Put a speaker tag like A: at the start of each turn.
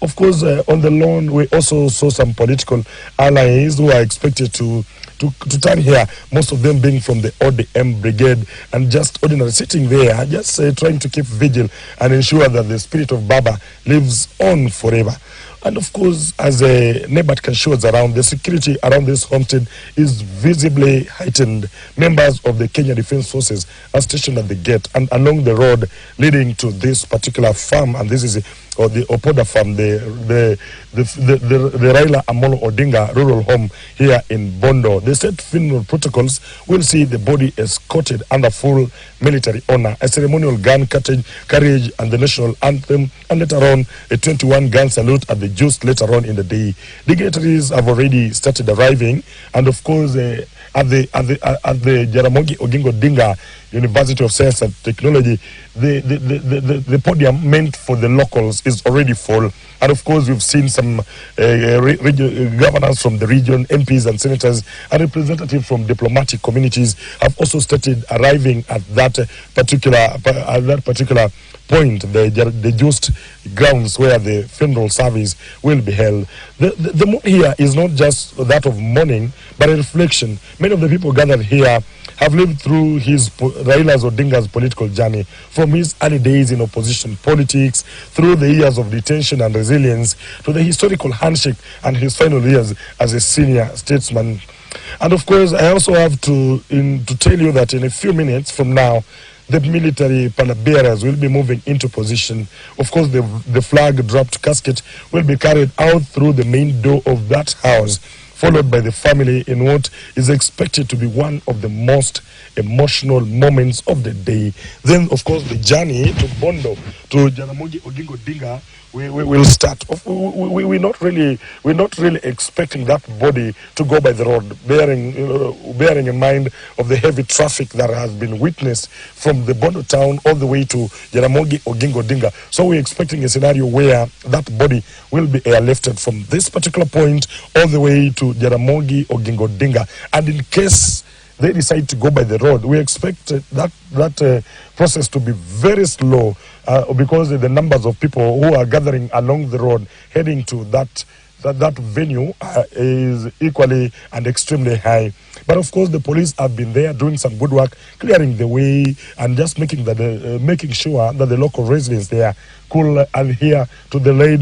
A: Of course, on the lawn, we also saw some political allies who are expected to turn here, most of them being from the ODM brigade, and just ordinary sitting there, just trying to keep vigil and ensure that the spirit of Baba lives on forever. And of course, as a neighbor can show us around, the security around this homestead is visibly heightened. Members of the Kenya Defense Forces are stationed at the gate and along the road leading to this particular farm, and this is the Opoda Farm, the Raila Odinga rural home here in Bondo. The state funeral protocols will see the body escorted under full military honor, a ceremonial gun carriage and the national anthem, and later on a 21 gun salute at the just later on in the day. Dignitaries have already started arriving, and of course at the Jaramogi Oginga Odinga University of Science and Technology, the podium meant for the locals is already full. And of course, we've seen some governors from the region, MPs and senators, and representatives from diplomatic communities have also started arriving at that particular point, the just grounds where the funeral service will be held. The mood here is not just that of mourning, but a reflection. Many of the people gathered here have lived through Raila Odinga's political journey, from his early days in opposition politics, through the years of detention and resilience, to the historical handshake and his final years as a senior statesman. And of course, I also have to tell you that in a few minutes from now, the military palabearers will be moving into position. Of course, the flag-dropped casket will be carried out through the main door of that house, followed by the family in what is expected to be one of the most emotional moments of the day. Then, of course, the journey to Bondo, to Jaramogi Oginga Odinga, we will start. We're not really expecting that body to go by the road, bearing in mind of the heavy traffic that has been witnessed from the Bondo town all the way to Jaramogi Oginga Odinga. So we're expecting a scenario where that body will be airlifted from this particular point all the way to Jaramogi Oginga Odinga. And in case they decide to go by the road, we expect that process to be very slow because the numbers of people who are gathering along the road heading to that venue is equally and extremely high. But of course, the police have been there doing some good work, clearing the way and just making sure that the local residents there could adhere to the laid